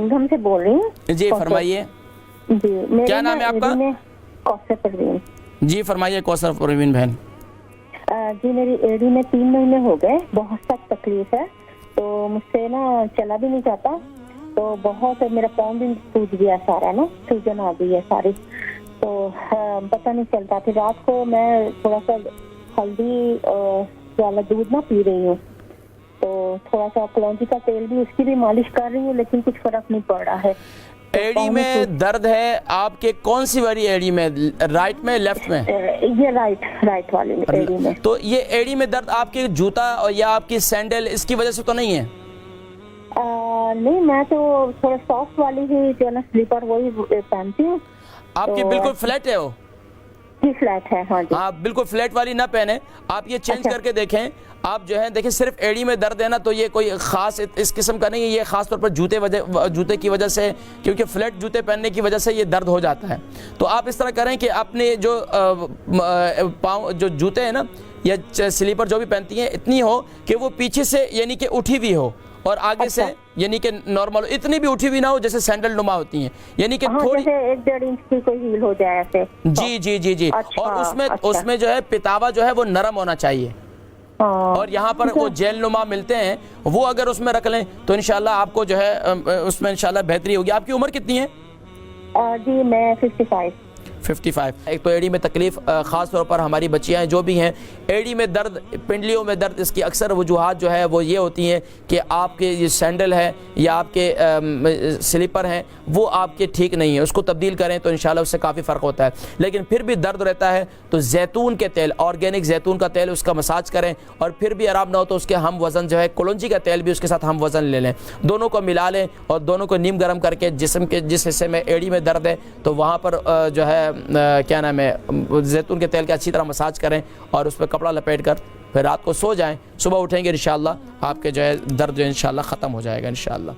Birmingham से बोल रही हूँ। जी फरमाइए। जी मेरे क्या नाम है आपका? कौसर परवीन। जी फरमाइए कौसर परवीन बहन। जी मेरी एडी में 3 महीने हो गए, बहुत सख्त तकलीफ है, तो मुझसे ना चला भी नहीं जाता, तो बहुत मेरा पाँव भी सूज गया सारा ना, सूजन आ गई है सारी, तो पता नहीं चलता। फिर रात को मैं थोड़ा सा हल्दी वाला दूध ना पी रही हूँ, तो थोड़ा सा कलौंजी का तेल भी, उसकी भी मालिश कर रही हूँ, लेकिन कुछ फर्क नहीं पड़ रहा है। एड़ी में दर्द है आपके, कौन सी वाली एड़ी में, राइट में लेफ्ट में? ये राइट वाली एड़ी में। तो ये एड़ी में दर्द आपके जूता और या आपकी सैंडल इसकी वजह से तो नहीं है? नहीं, मैं तो थोड़ा सॉफ्ट वाली ही जो ना स्लीपर वही पहनती हूँ। आपकी तो बिल्कुल फ्लैट है वो? जी फ्लैट है। हाँ जी। हाँ बिल्कुल फ्लैट वाली ना पहने, आप ये चेंज अच्छा। करके देखें। आप जो है देखिए, सिर्फ एड़ी में दर्द है ना, तो ये कोई खास इस किस्म का नहीं है, ये खास तौर पर जूते की वजह से, क्योंकि फ्लैट जूते पहनने की वजह से ये दर्द हो जाता है। तो आप इस तरह करें कि अपने जो पाँव जो जूते हैं ना या स्लीपर जो भी पहनती हैं, इतनी हो कि वो पीछे से यानी कि उठी हुई हो और आगे अच्छा। से यानी कि नॉर्मल, इतनी भी उठी हुई ना हो जैसे सैंडल नुमा होती हैं, यानी कि थोड़ी जैसे 1-1.5 इंच की कोई हील हो जाए ऐसे। जी जी जी जी। अच्छा, और उसमें अच्छा। उसमें जो है पितावा जो है वो नरम होना चाहिए। और यहाँ पर वो जेल नुमा मिलते हैं, वो अगर उसमें रख लें तो इंशाल्लाह आपको जो है उसमें इंशाल्लाह बेहतरी होगी। आपकी उम्र कितनी है? जी मैं 55। एक तो एड़ी में तकलीफ, ख़ास तौर पर हमारी बच्चियाँ जो भी हैं, एड़ी में दर्द, पिंडलियों में दर्द, इसकी अक्सर वजूहात जो है वो ये होती हैं कि आपके ये सैंडल है या आपके स्लीपर हैं वो आपके ठीक नहीं है, उसको तब्दील करें तो इंशाल्लाह उससे काफ़ी फ़र्क होता है। लेकिन फिर भी दर्द रहता है तो जैतून के तेल, ऑर्गेनिक जैतून का तेल, उसका मसाज करें, और फिर भी आराम ना हो तो उसके हम वज़न जो है कलौंजी का तेल भी उसके साथ हम वज़न ले लें, दोनों को मिला लें और दोनों को नीम गर्म करके जिस्म के जिस हिस्से में एड़ी में दर्द है तो वहाँ पर जो है क्या नाम है जैतून के तेल के अच्छी तरह मसाज करें और उस पर कपड़ा लपेट कर फिर रात को सो जाएं, सुबह उठेंगे इंशाल्लाह आपके जो है दर्द जो इंशाल्लाह ख़त्म हो जाएगा इंशाल्लाह।